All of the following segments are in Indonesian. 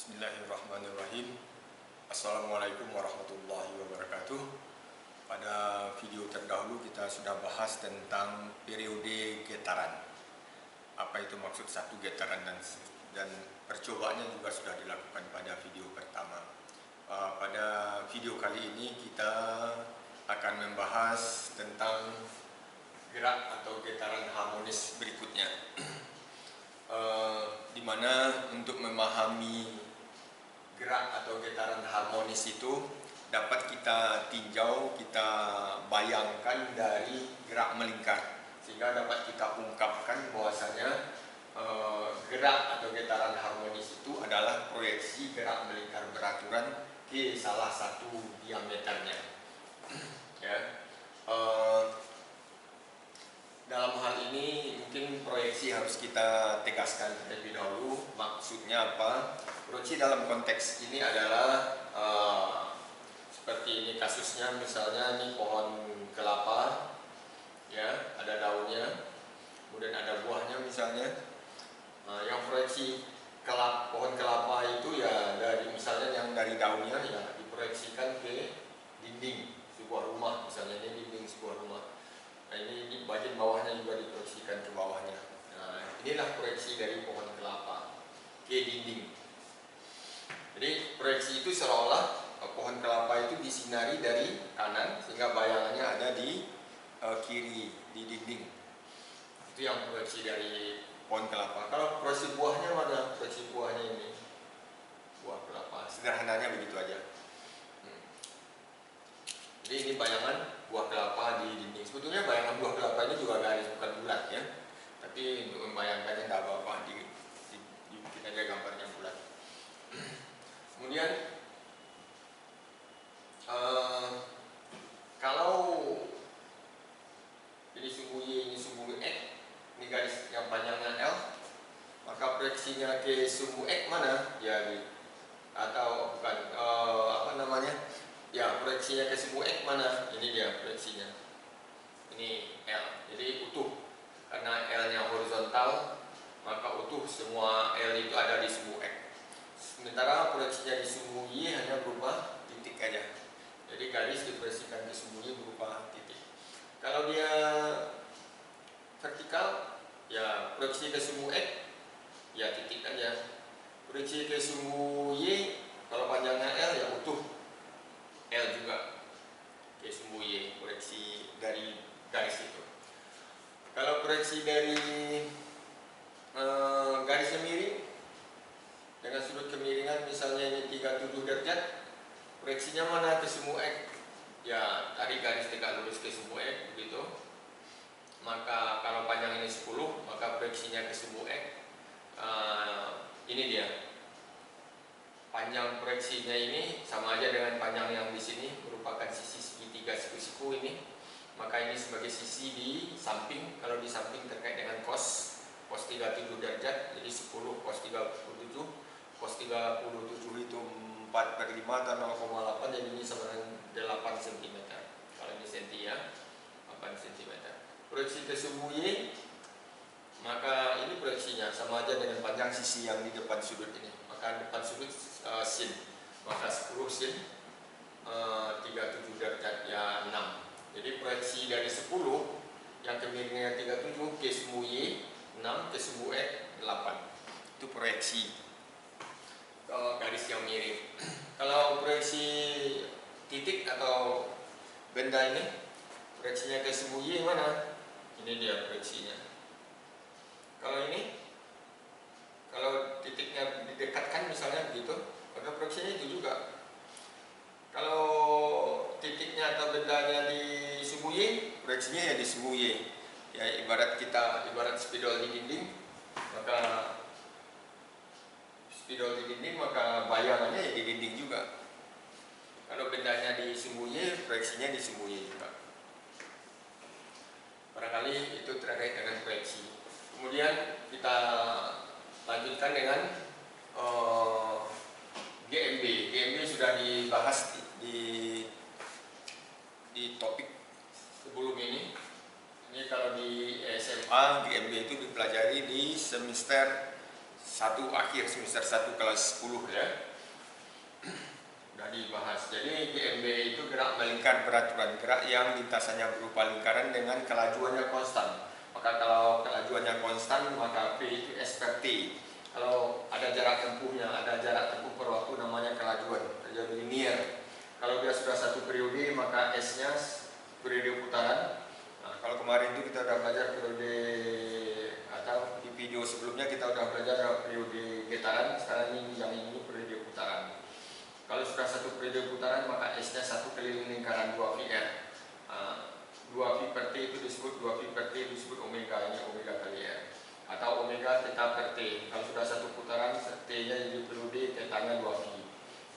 Bismillahirrahmanirrahim. Assalamualaikum warahmatullahi wabarakatuh. Pada video terdahulu kita sudah bahas tentang periode getaran. Apa itu maksud satu getaran dan percobaannya juga sudah dilakukan pada video pertama. Pada video kali ini kita akan membahas tentang gerak atau getaran harmonis berikutnya. Di mana untuk memahami gerak atau getaran harmonis itu dapat kita tinjau, kita bayangkan dari gerak melingkar, sehingga dapat kita ungkapkan bahwasanya gerak atau getaran harmonis itu adalah proyeksi gerak melingkar beraturan ke salah satu diameternya. Ya. Dalam hal ini mungkin proyeksi harus kita tegaskan terlebih dahulu. Maksudnya apa? Proyeksi dalam konteks ini adalah seperti ini kasusnya, misalnya ini pohon kelapa, ya, ada daunnya, kemudian ada buahnya misalnya. Yang proyeksi pohon kelapa itu ya dari misalnya yang dari daunnya ya diproyeksikan ke dinding sebuah rumah, misalnya ini dinding sebuah rumah. Nah, ini bagian bawahnya juga diproyeksikan ke bawahnya. Nah, inilah proyeksi dari pohon kelapa ke dinding. Jadi proyeksi itu seolah-olah pohon kelapa itu disinari dari kanan sehingga bayangannya ada di kiri, di dinding. Itu yang proyeksi dari pohon kelapa. Kalau proyeksi buahnya mana? Proyeksi buahnya ini buah kelapa. Sederhananya begitu aja. Jadi ini bayangan buah kelapa di dinding. Sebetulnya bayangan buah kelapa ini juga garis, bukan bulat ya. Tapi untuk membayangkannya tidak apa-apa, bikin aja gambarnya bulat. Kemudian kalau ini sumbu Y, ini sumbu X, ini garis yang panjangnya L, maka proyeksinya ke sumbu X mana? Ya, atau bukan apa namanya? Ya, proyeksinya ke sumbu X mana? Ini dia proyeksinya. Ini L. Jadi utuh. Karena L-nya horizontal, maka utuh semua L itu ada di sumbu X. Sementara proyeksinya di sumbu Y hanya berupa titik aja. Jadi garis diproyeksikan ke sumbu Y berupa titik. Kalau dia vertikal, ya proyeksi ke sumbu X, ya titik aja. Proyeksi ke sumbu Y, kalau panjangnya L ya utuh L juga ke sumbu Y, proyeksi dari garis itu. Kalau proyeksi dari garisnya miring dengan sudut kemiringan misalnya ini 37 derajat, proyeksinya mana ke sumbu X? Ya, tarik garis tegak lurus ke sumbu X begitu. Maka kalau panjang ini 10, maka proyeksinya ke sumbu X. Ini dia. Panjang proyeksinya ini sama aja dengan panjang yang di sini, merupakan sisi segitiga siku-siku ini. Maka ini sebagai sisi di samping. Kalau di samping terkait dengan cos 37 derajat, jadi 10 cos 37. Cos 37 itu 4/5 atau 0,8, jadi ini sama dengan 8 cm. Kalau ini senti ya, 8 cm. Proyeksi ke sumbu Y, maka ini proyeksinya sama aja dengan panjang sisi yang di depan sudut ini. Maka depan sudut sin, maka 10 sin 37 derajat ya 6. Jadi proyeksi dari 10 yang kemiringannya 37 ke sumbu Y 6, ke sumbu X 8. Itu proyeksi garis yang miring. Kalau proyeksi titik atau benda ini, proyeksinya ke sumbu Y mana? Ini dia proyeksinya. Kalau ini, kalau titiknya didekatkan misalnya begitu, maka proyeksinya itu juga. Kalau titiknya atau bendanya di sumbu Y, proyeksinya ya di sumbu Y. Ya ibarat spidol di dinding, maka spidol di dinding, maka bayangannya ya di dinding juga. Kalau bendanya di sumbu Y, proyeksinya di sumbu Y juga. Barangkali itu terkait dengan proyeksi. Kemudian kita lanjutkan dengan GMB. GMB sudah dibahas di topik sebelum ini. Ini kalau di SMA GMB itu dipelajari di semester akhir semester 1 kelas 10 ya. Sudah dibahas. Jadi GMB itu gerak melingkar beraturan, gerak yang lintasannya berupa lingkaran dengan kelajuannya konstan. Maka kalau kelajuannya konstan, maka P itu S per T. Kalau ada jarak tempuhnya, ada jarak tempuh per waktu, namanya kelajuan, jadi linear. Kalau dia sudah satu periode, maka S-nya periode putaran. Nah, kalau kemarin itu kita sudah belajar periode, atau di video sebelumnya kita sudah belajar periode getaran. Sekarang yang ini periode putaran. Kalau sudah satu periode putaran, maka S-nya satu keliling lingkaran 2πr. 2π per T itu disebut 2π per T disebut omega, ini omega kali R. Atau omega theta per T. Kalau sudah satu putaran, T-nya jadi periode, theta-nya 2π.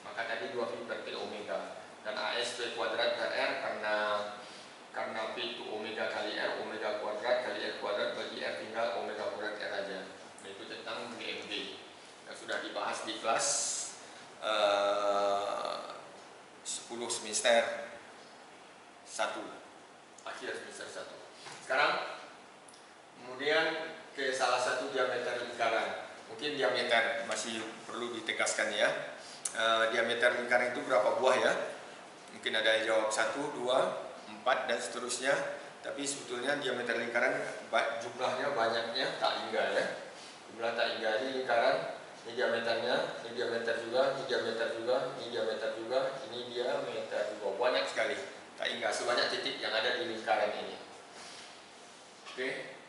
Maka tadi 2π per T omega. Dan AS P kuadrat per R karena P itu omega kali R, omega kuadrat kali R kuadrat, bagi R tinggal omega kuadrat R aja. Nah, itu tentang GMB yang sudah dibahas di kelas 10 semester 1, akhir semester 1. Sekarang kemudian ke salah satu diameter lingkaran. Mungkin diameter masih perlu ditegaskan ya. Diameter lingkaran itu berapa buah ya? Mungkin ada yang jawab 1, 2, 4 dan seterusnya. Tapi sebetulnya diameter lingkaran jumlahnya banyaknya tak hingga ya. Jumlah tak hingga ini lingkaran. Ini diameternya, ini diameter juga, ini diameter juga, ini diameter juga, ini diameter juga. Banyak sekali. Tak hingga sebanyak titik yang ada di lingkaran ini. Oke.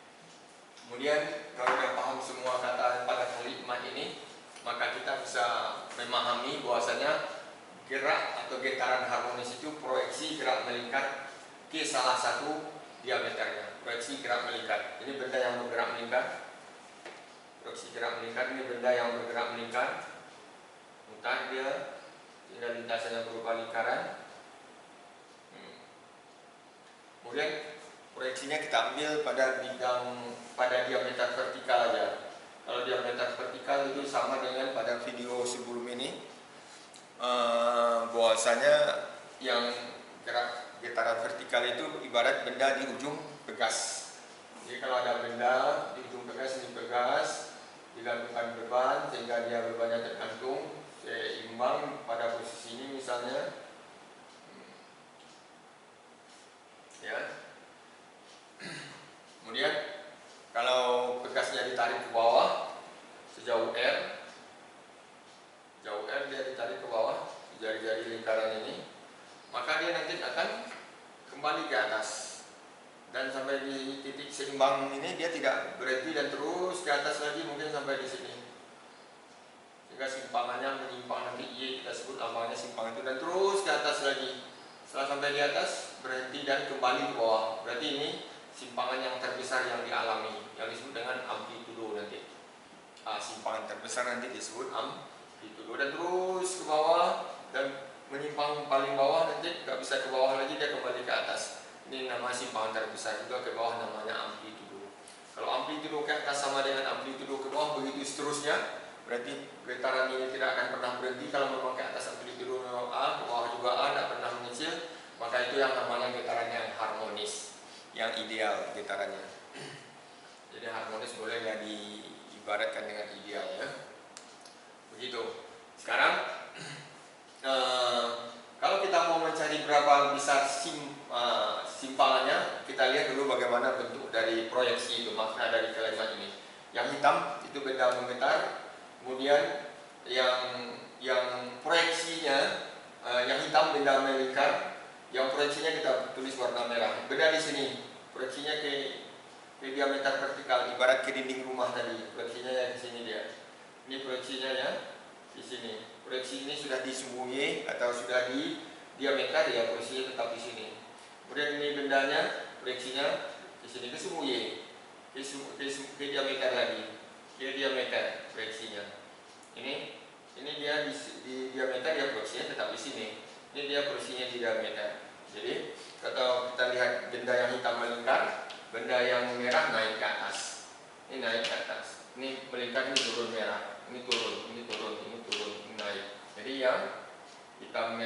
Kemudian kalau sudah paham semua kata pada kalimat ini, maka kita bisa memahami bahwasanya gerak atau getaran harmonis itu proyeksi gerak melingkar ke salah satu diameternya. Proyeksi gerak melingkar. Ini benda yang bergerak melingkar. Proyeksi gerak melingkar ini benda yang bergerak melingkar. Entah dia tinggal lintasannya berupa lingkaran. Kemudian proyeksinya kita ambil pada diameter vertikal aja. Kalau diameter vertikal itu sama dengan pada video sebelum ini, bahwasanya yang gerak getaran vertikal itu ibarat benda di ujung pegas. Jadi kalau ada benda di ujung pegas, ini pegas digantungkan beban sehingga dia bebannya tergantung seimbang pada posisi ini misalnya, ya. Kemudian kalau pegasnya ditarik ke bawah sejauh R, dia ditarik ke bawah di jari-jari lingkaran ini, maka dia nanti akan kembali ke atas. Dan sampai di titik seimbang ini dia tidak berhenti dan terus ke atas lagi, mungkin sampai di sini. Sehingga simpangannya menyimpang, nanti Y kita sebut lambangnya simpang itu, dan terus ke atas lagi. Setelah sampai di atas berhenti dan kembali ke bawah. Berarti ini simpangan yang terbesar yang dialami, yang disebut dengan amplitudo nanti. Simpangan terbesar nanti disebut amplitudo, dan terus ke bawah dan menyimpang paling bawah, nanti nggak bisa ke bawah lagi, dia kembali ke atas. Ini nama simpangan terbesar, juga ke bawah namanya amplitudo. Kalau amplitudo ke atas sama dengan amplitudo ke bawah, begitu seterusnya. Berarti getaran ini tidak akan pernah berhenti. Kalau memang ke atas amplitudo A, ke bawah juga A, tidak pernah mengecil, maka itu yang namanya getaran yang harmonis, yang ideal getarannya. Jadi harmonis boleh ya diibaratkan dengan ideal ya. Begitu. Sekarang kalau kita mau mencari berapa besar simpangannya, kita lihat dulu bagaimana bentuk dari proyeksi itu, makna dari kalimat ini. Yang hitam itu benda menggetar, kemudian yang proyeksinya, yang hitam benda melingkar, yang proyeksinya kita tulis warna merah. Benda di sini proyeksinya ke diameter vertikal, ibarat ke dinding rumah tadi. Proyeksinya ya di sini dia. Ini proyeksinya ya di sini. Proyeksi ini sudah di sumbu Y atau sudah di diameter, ya proyeksinya tetap di sini. Kemudian ini bendanya, proyeksinya di sini ke sumbu Y, ke diameter lagi, ke diameter proyeksinya. Ini dia di diameter, ya proyeksinya tetap di sini. Ini dia proyeksinya di diameter. Jadi kalau kita lihat benda yang hitam melingkar, benda yang merah naik ke atas. Ini naik ke atas. Ini melingkar, ini turun merah. Ini turun, ini turun, ini turun, ini naik. Jadi yang hitam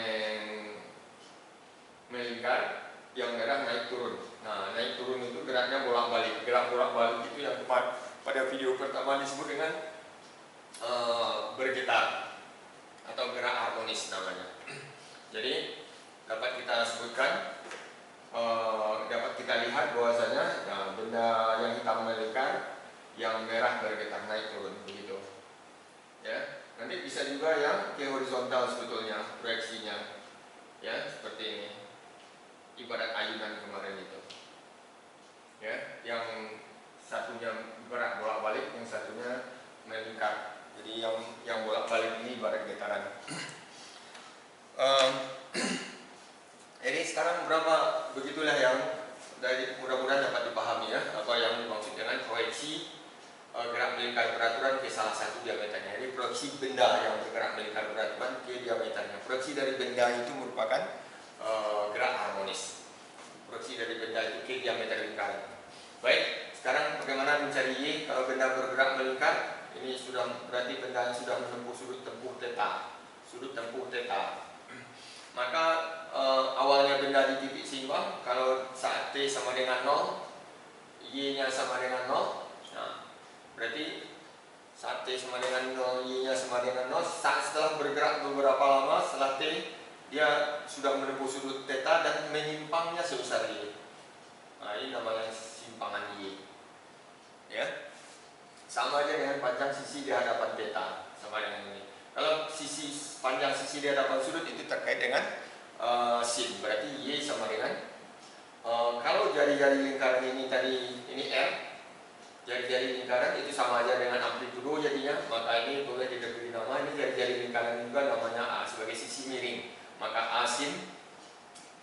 melingkar, yang merah naik turun. Nah, naik turun itu geraknya bolak-balik. Gerak bolak-balik itu yang pada video pertama disebut dengan bergetar atau gerak harmonis namanya. Jadi dapat kita sebutkan, dapat kita lihat bahwasanya benda yang hitam melingkar, yang merah bergetar naik turun begitu. Ya, nanti bisa juga yang ke horizontal sebetulnya proyeksinya, ya seperti ini, ibarat ayunan kemarin itu. Ya, yang satunya berak bolak-balik, yang satunya melingkar. Jadi yang bolak-balik ini ibarat getaran. Jadi sekarang berapa, begitulah yang dari mudah-mudahan dapat dipahami ya, apa yang dimaksud dengan proyeksi gerak melingkar beraturan ke salah satu diameternya. Jadi proyeksi benda yang bergerak melingkar beraturan ke diameternya. Proyeksi dari benda itu merupakan gerak harmonis. Proyeksi dari benda itu ke diameter lingkaran. Baik, sekarang bagaimana mencari Y kalau benda bergerak melingkar? Ini sudah berarti benda yang sudah menempuh sudut tempuh θ. Sudut tempuh θ. Maka awalnya benda di titik seimbang, kalau saat T sama dengan 0, Y-nya sama dengan 0. Nah, berarti saat T sama dengan 0, Y-nya sama dengan 0. Saat setelah bergerak beberapa lama, setelah T, dia sudah menempuh sudut θ dan menyimpangnya sebesar Y. Nah, ini namanya simpangan Y. Ya, sama aja dengan panjang sisi di hadapan θ, sama dengan ini. Kalau panjang sisi di hadapan sudut itu terkait dengan sin, berarti Y sama dengan kalau jari-jari lingkaran ini tadi, ini R, jari-jari lingkaran itu sama aja dengan amplitudo jadinya, maka ini boleh diberi nama, ini jari-jari lingkaran juga namanya A sebagai sisi miring, maka A sin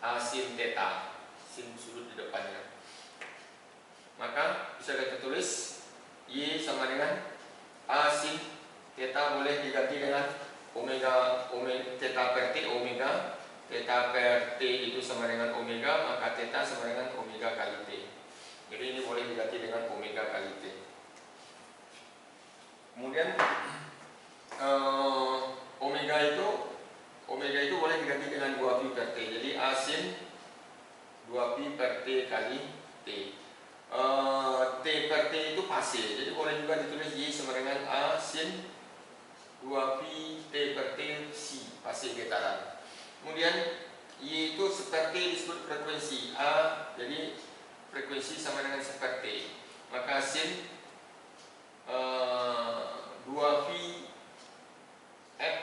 θ, sin sudut di depannya. Maka bisa kita tulis Y sama dengan A sin θ, boleh diganti dengan omega θ per T, omega θ per T itu sama dengan omega, maka θ sama dengan omega kali T. Jadi ini boleh diganti dengan omega kali T. Kemudian omega itu boleh diganti dengan 2pi per T. Jadi A sin 2pi per T kali T. T per T itu pase, jadi boleh juga ditulis Y sama dengan A sin 2pi T per T si, pase getaran. Kemudian Y itu seperti disebut frekuensi A, jadi frekuensi sama dengan seperti, maka sin 2pi F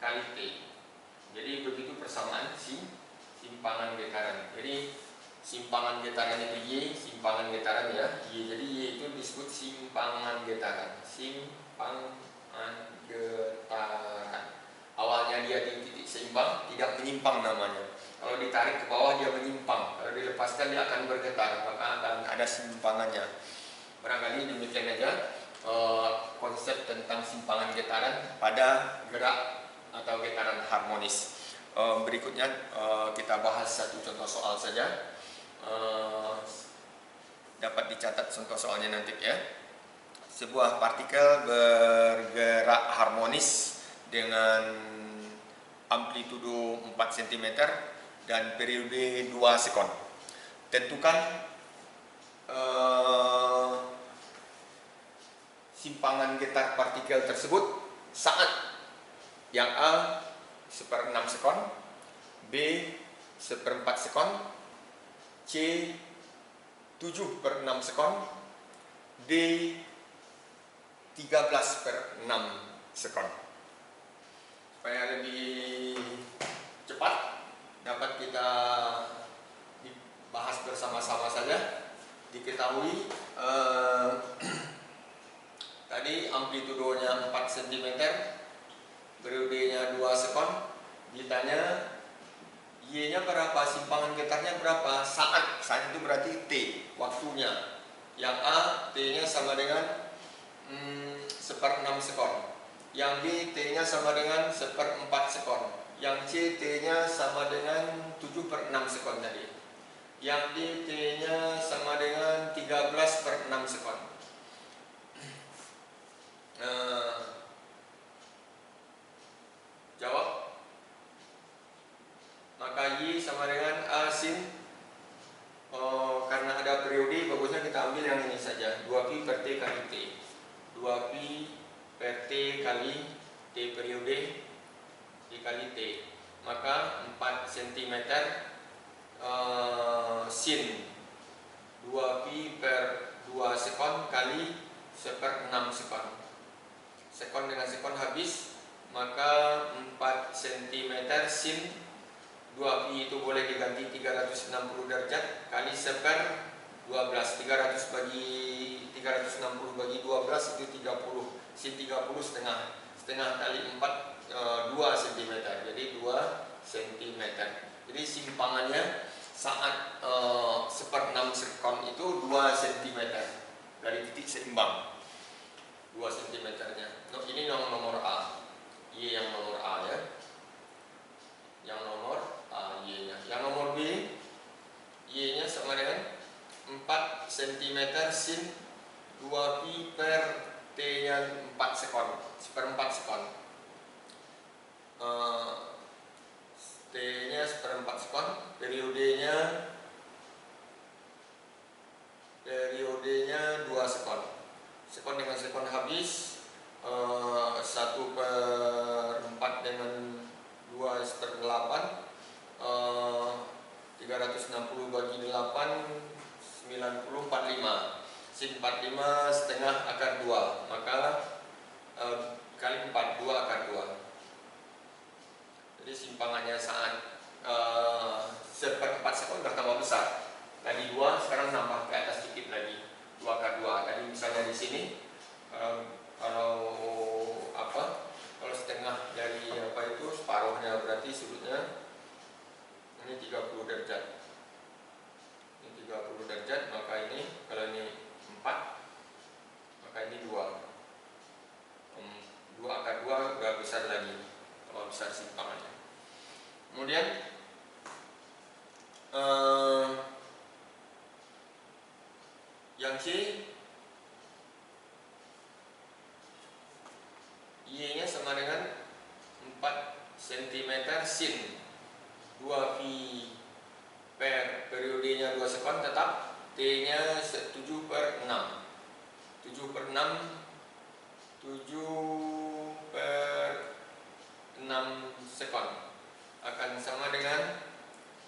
kali T. Jadi begitu persamaan simpangan getaran. Jadi simpangan getaran itu Y, simpangan getaran ya Y. Jadi Y itu disebut simpangan getaran. Simpangan getaran. Awalnya dia di titik seimbang, tidak menyimpang namanya. Kalau ditarik ke bawah dia menyimpang, kalau dilepaskan dia akan bergetar, maka akan ada simpangannya. Barangkali demikian aja konsep tentang simpangan getaran pada gerak atau getaran harmonis. Berikutnya kita bahas satu contoh soal saja. Dapat dicatat contoh soalnya nanti ya. Sebuah partikel bergerak harmonis dengan amplitudo 4 cm dan periode 2 sekon. Tentukan simpangan getar partikel tersebut saat yang A 1/6 sekon, B 1/4 sekon, C 7/6 sekon, D 13/6 sekon. Supaya lebih cepat dapat kita dibahas bersama-sama saja. Diketahui tadi amplitudonya 4 cm, periodenya 2 sekon. Ditanya Y-nya berapa, simpangan getarnya berapa, saat itu berarti T, waktunya. Yang A, T-nya sama dengan 1/6 sekon. Yang B, T-nya sama dengan 1/4 sekon. Yang C, T-nya sama dengan 7/6 sekon tadi. Yang D, T-nya sama dengan 13/6 sekon. Jawab. Maka Y sama dengan A sin, karena ada periode, bagusnya kita ambil yang ini saja, 2pi per T kali T. 2pi per T kali T periode dikali T, maka 4 cm sin 2pi per 2 sekon kali 1/6 sekon. Sekon dengan sekon habis, maka 4 cm sin 2pi itu boleh diganti 360 derajat kali 1/12. 300 bagi 360 bagi 12 itu 30. Sin 30 setengah. Setengah kali 4 2 cm. Jadi 2 cm. Jadi simpangannya saat 1/6 sekon itu 2 cm dari titik seimbang. 2 cm-nya. Nah, ini nomor A. Y yang nomor A ya. Yang nomor A, Y-nya. Yang nomor B, Y-nya sama dengan 4 cm sin 2pi per T-nya 4 sekon, 1/4 sekon. T-nya 1/4 sekon, periodenya 2 sekon. Sekon dengan sekon habis, 1/4 dengan 2/8, 360 bagi 8, 90, 45. Sin 45 setengah akar 2, maka kali 4, 2 akar 2. Jadi simpangannya saat 1/4 sekon sudah tambah besar. Tadi 2, sekarang nambah ke atas sedikit lagi, 2 akar 2. Tadi misalnya di sini kalau setengah dari separuhnya berarti sudutnya ini 30 derajat. Ini 30 derajat, maka ini kalau ini 4, maka ini 2. 2 akar 2 udah besar lagi, tambah besar simpangannya. Kemudian yang C, Y-nya sama dengan 4 cm sin 2pi per periodenya 2 sekon, tetap T-nya 7/6. 7/6 sekon akan sama dengan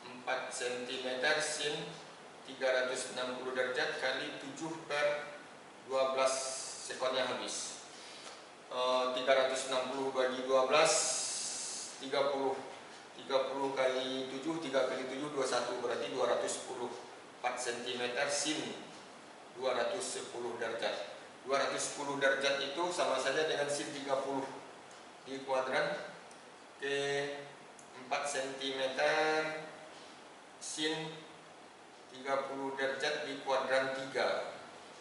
4 cm sin 360 derajat kali 7/12 sekonnya habis. 360 bagi 12, 30. 30 kali 7, 3 kali 7, 21, berarti 210. 4 cm sin 210 derajat. 210 derajat itu sama saja dengan sin 30 di kuadran ke 4 cm sin 30 derajat di kuadran 3.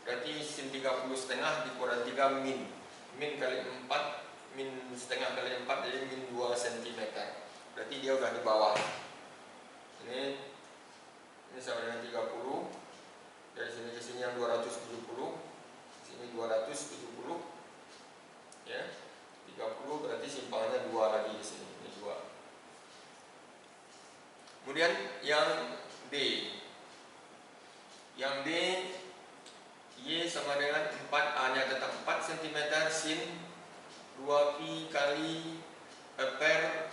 Berarti sin 30 setengah di kuadran 3 min. Min kali 4, min setengah kali 4, jadi min 2 cm. Berarti dia udah di bawah. Ini sama dengan 30. Dari sini ke sini yang 270. Sini 270. Ya. 30 berarti simpangannya 2 lagi di sini. Ini 2. Kemudian yang D. Yang D, Y sama dengan 4, A-nya tetap 4 cm sin 2pi kali per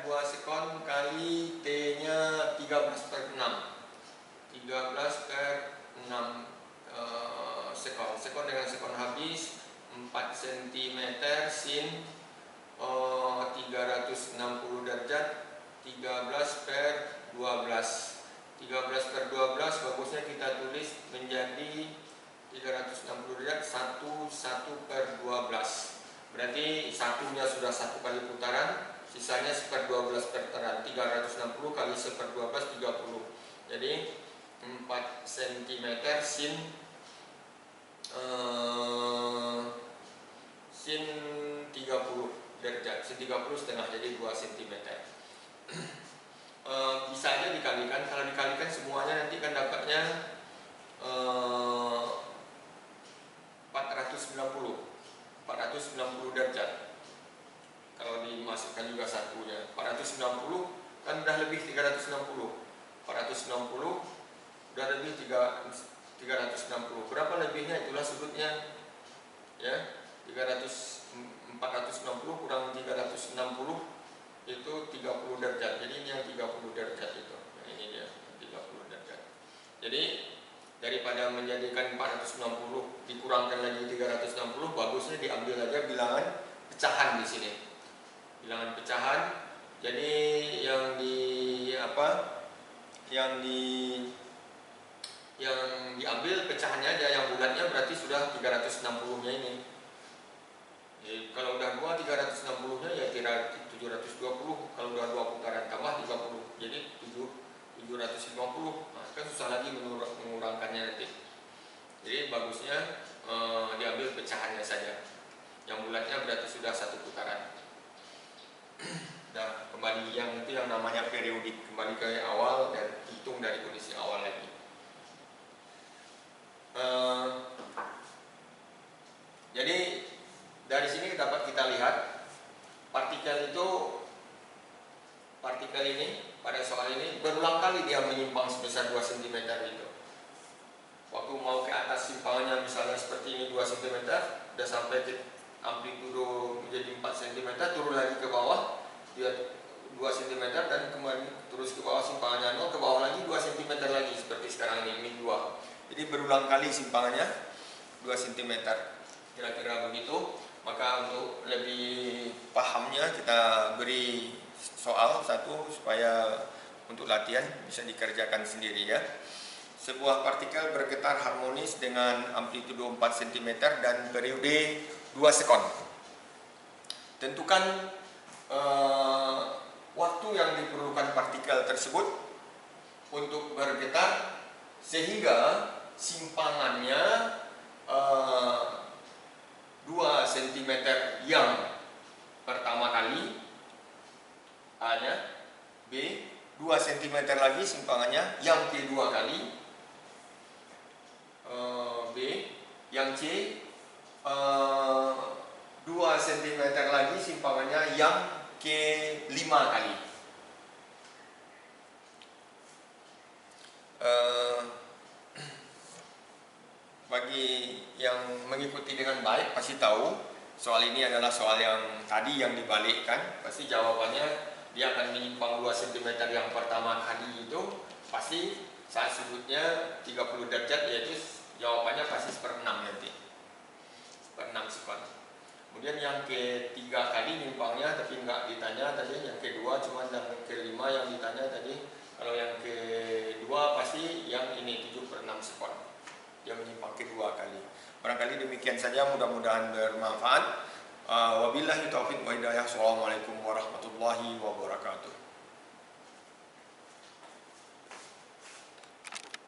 2 sekon kali T-nya 13/6. 13/6 sekon. Sekon dengan sekon habis, 4 cm sin 360 derajat, 13/12. 13/12 bagusnya kita tulis menjadi 360 derajat 1/12. Berarti satunya sudah 1 kali putaran, sisanya 1/12 putaran. 360 kali 1/12, 30. Jadi 4 cm sin 30 derajat. Sin 30 setengah, jadi 2 cm. Bisa aja dikalikan. Kalau dikalikan semuanya nanti kan dapatnya 490 derajat. Kalau dimasukkan juga satunya 490 kan udah lebih 360. 460 udah lebih 360. Berapa lebihnya? Itulah sudutnya. Ya. 460 kurang 360 itu 30 derajat. Jadi ini yang 30 derajat itu. Nah, ini dia 30 derajat. Jadi daripada menjadikan 460 dikurangkan lagi 360, bagusnya diambil aja bilangan pecahan di sini. Bilangan pecahan. Jadi yang diambil pecahannya aja, yang bulatnya berarti sudah 360-nya ini. Jadi kalau udah 360-nya ya kira 720. Kalau udah 2 putaran tambah 30. Jadi 750. Nah, kan susah lagi mengurangkannya nanti. Jadi bagusnya diambil pecahannya saja. Yang bulatnya berarti sudah 1 putaran. Nah, kembali yang itu yang namanya periodik, kembali ke awal dan hitung dari kondisi awal lagi. Jadi dari sini dapat kita lihat partikel ini pada soal ini berulang kali dia menyimpang sebesar 2 cm itu. Waktu mau ke atas simpangannya misalnya seperti ini 2 cm, udah sampai amplitudo menjadi 4 cm, turun lagi ke bawah dia 2 cm dan kembali terus ke bawah simpangannya 0, ke bawah lagi 2 cm lagi seperti sekarang ini 2. Jadi berulang kali simpangannya 2 cm. Kira-kira begitu. Maka untuk lebih pahamnya kita beri soal satu supaya untuk latihan bisa dikerjakan sendiri ya. Sebuah partikel bergetar harmonis dengan amplitudo 4 cm dan periode 2 sekon. Tentukan waktu yang diperlukan partikel tersebut untuk bergetar sehingga simpangannya 2 cm yang pertama kali A-nya, B 2 cm lagi simpangannya yang kedua kali, B yang C 2 cm lagi simpangannya yang ke-5 kali. Bagi yang mengikuti dengan baik pasti tahu soal ini adalah soal yang tadi yang dibalikkan. Pasti jawabannya dia akan menyimpang 2 cm yang pertama kali itu pasti saat sudutnya 30 derajat, yaitu jawabannya pasti 1/6 nanti, 1/6 sekon. Kemudian yang ketiga kali nyimpangnya tapi nggak ditanya tadi, yang kedua cuma yang kelima yang ditanya tadi. Kalau yang kedua pasti yang ini 7/6 sekon, dia menyimpang kedua kali. Barangkali demikian saja, mudah-mudahan bermanfaat. Wabillahi taufiq wa hidayah. Assalamualaikum warahmatullahi wabarakatuh.